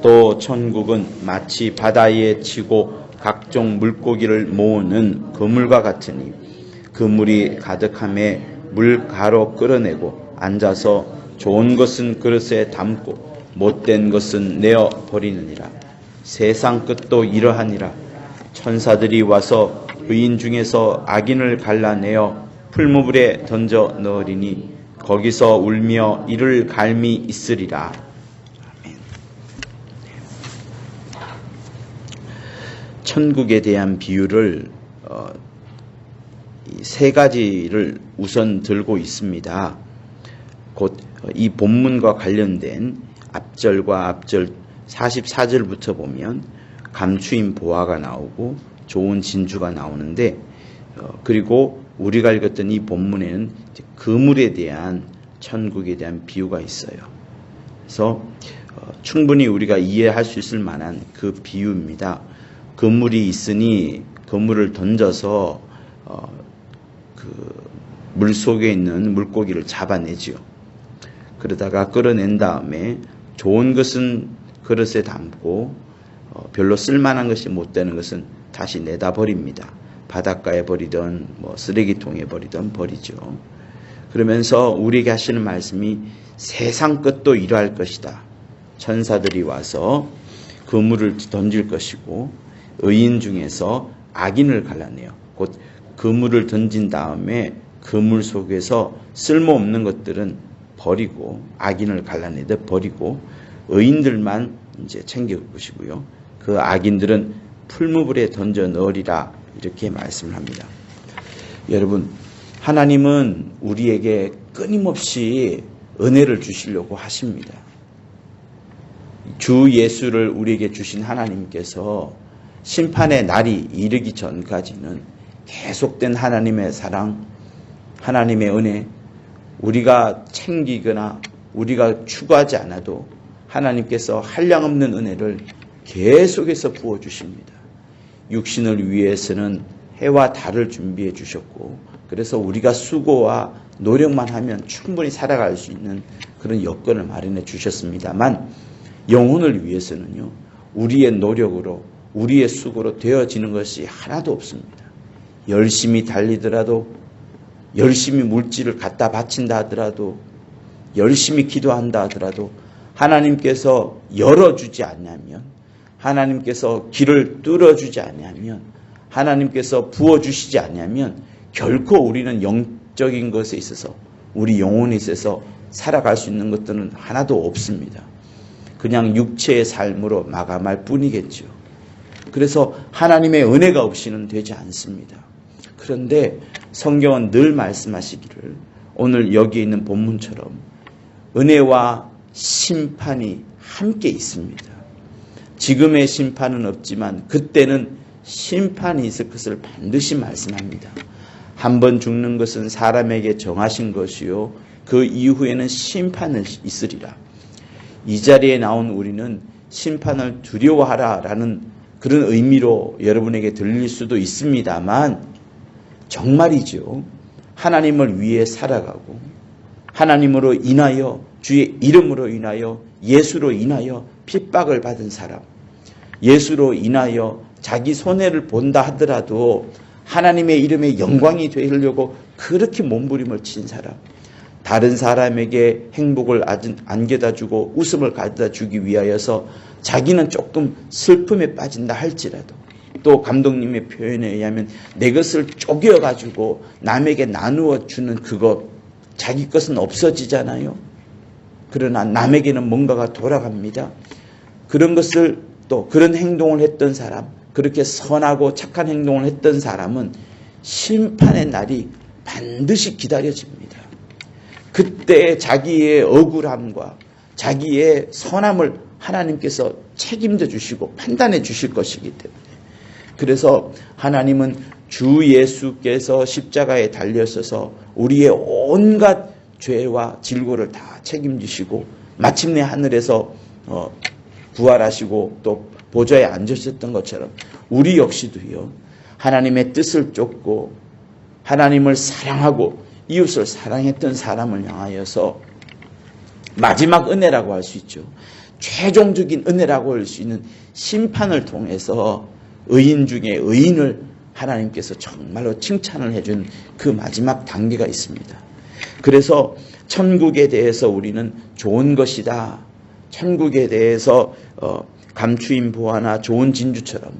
또 천국은 마치 바다에 치고 각종 물고기를 모으는 그물과 같으니 그물이 가득함에 물가로 끌어내고 앉아서 좋은 것은 그릇에 담고 못된 것은 내어 버리느니라. 세상 끝도 이러하니라. 천사들이 와서 의인 중에서 악인을 갈라내어 풀무불에 던져 넣으리니 거기서 울며 이를 갈미 있으리라. 아멘. 천국에 대한 비유를 세 가지를 우선 들고 있습니다. 곧 이 본문과 관련된 앞절과 앞절 44절부터 보면 감추인 보화가 나오고 좋은 진주가 나오는데 그리고 우리가 읽었던 이 본문에는 그물에 대한 천국에 대한 비유가 있어요. 그래서 충분히 우리가 이해할 수 있을 만한 그 비유입니다. 그물이 있으니 그물을 던져서 그 물속에 있는 물고기를 잡아내지요. 그러다가 끌어낸 다음에 좋은 것은 그릇에 담고 별로 쓸만한 것이 못 되는 것은 다시 내다 버립니다. 바닷가에 버리든 쓰레기통에 버리든 버리죠. 그러면서 우리에게 하시는 말씀이 세상 끝도 이러할 것이다. 천사들이 와서 그물을 던질 것이고 의인 중에서 악인을 갈라내요. 곧 그물을 던진 다음에 그물 속에서 쓸모없는 것들은 버리고 악인을 갈라내듯 버리고 의인들만 이제 챙길 것이고요. 그 악인들은 풀무불에 던져 넣으리라 이렇게 말씀을 합니다. 여러분, 하나님은 우리에게 끊임없이 은혜를 주시려고 하십니다. 주 예수를 우리에게 주신 하나님께서 심판의 날이 이르기 전까지는 계속된 하나님의 사랑, 하나님의 은혜, 우리가 챙기거나 우리가 추구하지 않아도 하나님께서 한량없는 은혜를 계속해서 부어주십니다. 육신을 위해서는 해와 달을 준비해 주셨고 그래서 우리가 수고와 노력만 하면 충분히 살아갈 수 있는 그런 여건을 마련해 주셨습니다만 영혼을 위해서는요. 우리의 노력으로 우리의 수고로 되어지는 것이 하나도 없습니다. 열심히 달리더라도 열심히 물질을 갖다 바친다 하더라도 열심히 기도한다 하더라도 하나님께서 열어주지 않냐면 하나님께서 길을 뚫어주지 않냐면 하나님께서 부어주시지 않냐면 결코 우리는 영적인 것에 있어서 우리 영혼에 있어서 살아갈 수 있는 것들은 하나도 없습니다. 그냥 육체의 삶으로 마감할 뿐이겠죠. 그래서 하나님의 은혜가 없이는 되지 않습니다. 그런데 성경은 늘 말씀하시기를 오늘 여기 있는 본문처럼 은혜와 심판이 함께 있습니다. 지금의 심판은 없지만 그때는 심판이 있을 것을 반드시 말씀합니다. 한 번 죽는 것은 사람에게 정하신 것이요 그 이후에는 심판은 있으리라. 이 자리에 나온 우리는 심판을 두려워하라라는 그런 의미로 여러분에게 들릴 수도 있습니다만 정말이죠. 하나님을 위해 살아가고 하나님으로 인하여 주의 이름으로 인하여 예수로 인하여 핍박을 받은 사람, 예수로 인하여 자기 손해를 본다 하더라도 하나님의 이름에 영광이 되려고 그렇게 몸부림을 친 사람, 다른 사람에게 행복을 안겨다 주고 웃음을 가져다 주기 위하여서 자기는 조금 슬픔에 빠진다 할지라도 또 감독님의 표현에 의하면 내 것을 쪼개어가지고 남에게 나누어 주는 그거 자기 것은 없어지잖아요. 그러나 남에게는 뭔가가 돌아갑니다. 그런 것을 또 그런 행동을 했던 사람, 그렇게 선하고 착한 행동을 했던 사람은 심판의 날이 반드시 기다려집니다. 그때 자기의 억울함과 자기의 선함을 하나님께서 책임져 주시고 판단해 주실 것이기 때문에 그래서 하나님은 주 예수께서 십자가에 달려서서 우리의 온갖 죄와 질고를 다 책임지시고 마침내 하늘에서 부활하시고 또 보좌에 앉으셨던 것처럼 우리 역시도요. 하나님의 뜻을 쫓고 하나님을 사랑하고 이웃을 사랑했던 사람을 향하여서 마지막 은혜라고 할 수 있죠. 최종적인 은혜라고 할 수 있는 심판을 통해서 의인 중에 의인을 하나님께서 정말로 칭찬을 해준 그 마지막 단계가 있습니다. 그래서 천국에 대해서 우리는 좋은 것이다. 천국에 대해서 감추인 보화나 좋은 진주처럼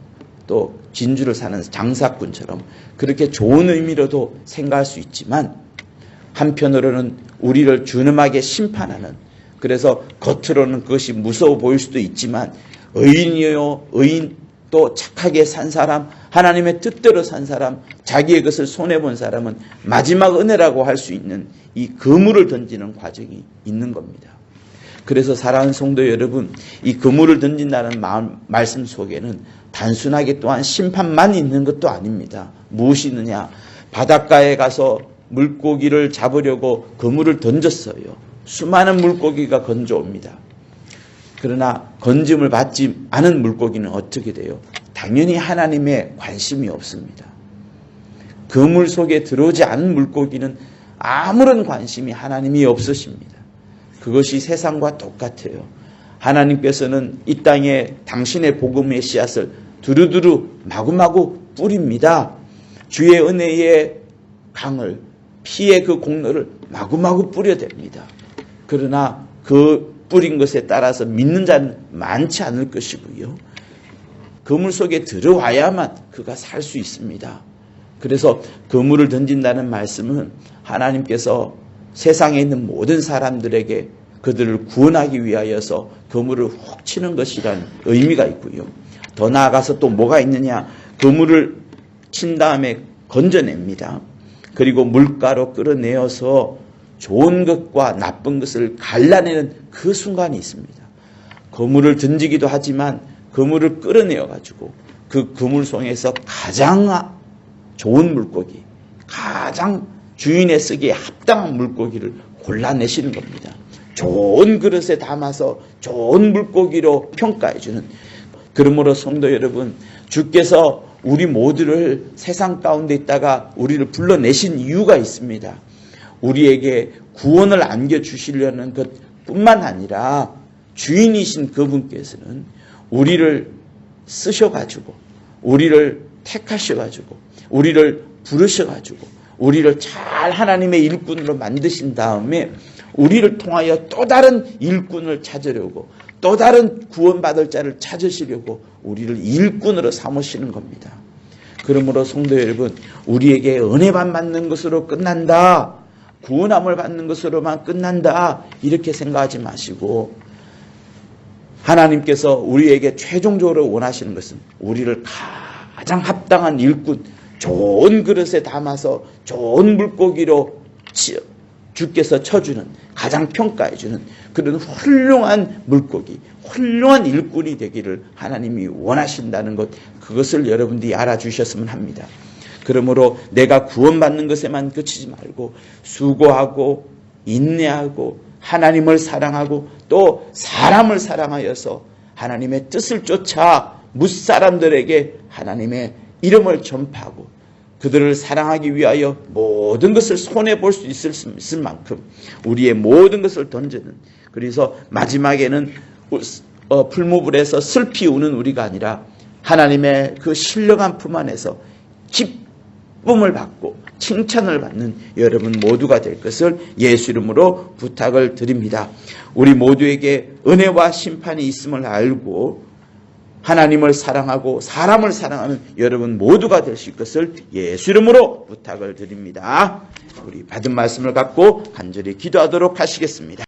또 진주를 사는 장사꾼처럼 그렇게 좋은 의미로도 생각할 수 있지만 한편으로는 우리를 준엄하게 심판하는, 그래서 겉으로는 그것이 무서워 보일 수도 있지만 의인이요 의인 또 착하게 산 사람, 하나님의 뜻대로 산 사람, 자기의 것을 손해본 사람은 마지막 은혜라고 할 수 있는 이 그물을 던지는 과정이 있는 겁니다. 그래서 사랑하는 성도 여러분, 이 그물을 던진다는 말씀 속에는 단순하게 또한 심판만 있는 것도 아닙니다. 무엇이 있느냐? 바닷가에 가서 물고기를 잡으려고 그물을 던졌어요. 수많은 물고기가 건져옵니다. 그러나 건짐을 받지 않은 물고기는 어떻게 돼요? 당연히 하나님의 관심이 없습니다. 그물 속에 들어오지 않은 물고기는 아무런 관심이 하나님이 없으십니다. 그것이 세상과 똑같아요. 하나님께서는 이 땅에 당신의 복음의 씨앗을 두루두루 마구마구 뿌립니다. 주의 은혜의 강을, 피의 그 공로를 마구마구 뿌려댑니다. 그러나 그 뿌린 것에 따라서 믿는 자는 많지 않을 것이고요. 그물 속에 들어와야만 그가 살 수 있습니다. 그래서 그물을 던진다는 말씀은 하나님께서 세상에 있는 모든 사람들에게 그들을 구원하기 위하여서 그물을 훅 치는 것이라는 의미가 있고요. 더 나아가서 또 뭐가 있느냐? 그물을 친 다음에 건져냅니다. 그리고 물가로 끌어내어서 좋은 것과 나쁜 것을 갈라내는 그 순간이 있습니다. 그물을 던지기도 하지만 그물을 끌어내어 가지고 그 그물 속에서 가장 좋은 물고기, 가장 주인의 쓰기에 합당한 물고기를 골라내시는 겁니다. 좋은 그릇에 담아서 좋은 물고기로 평가해 주는. 그러므로 성도 여러분, 주께서 우리 모두를 세상 가운데 있다가 우리를 불러내신 이유가 있습니다. 우리에게 구원을 안겨주시려는 것뿐만 아니라 주인이신 그분께서는 우리를 쓰셔가지고, 우리를 택하셔가지고, 우리를 부르셔가지고, 우리를 잘 하나님의 일꾼으로 만드신 다음에 우리를 통하여 또 다른 일꾼을 찾으려고, 또 다른 구원받을 자를 찾으시려고 우리를 일꾼으로 삼으시는 겁니다. 그러므로 성도 여러분, 우리에게 은혜만 받는 것으로 끝난다, 구원함을 받는 것으로만 끝난다, 이렇게 생각하지 마시고 하나님께서 우리에게 최종적으로 원하시는 것은 우리를 가장 합당한 일꾼, 좋은 그릇에 담아서 좋은 물고기로 주께서 쳐주는, 가장 평가해주는 그런 훌륭한 물고기, 훌륭한 일꾼이 되기를 하나님이 원하신다는 것, 그것을 여러분들이 알아주셨으면 합니다. 그러므로 내가 구원받는 것에만 그치지 말고 수고하고 인내하고 하나님을 사랑하고 또 사람을 사랑하여서 하나님의 뜻을 쫓아 뭇사람들에게 하나님의 이름을 전파하고 그들을 사랑하기 위하여 모든 것을 손해볼 수 있을 만큼 우리의 모든 것을 던지는, 그래서 마지막에는 풀무불에서 슬피 우는 우리가 아니라 하나님의 그 신령한 품 안에서 기쁨을 받고 칭찬을 받는 여러분 모두가 될 것을 예수 이름으로 부탁을 드립니다. 우리 모두에게 은혜와 심판이 있음을 알고 하나님을 사랑하고 사람을 사랑하는 여러분 모두가 되실 것을 예수 이름으로 부탁을 드립니다. 우리 받은 말씀을 갖고 간절히 기도하도록 하시겠습니다.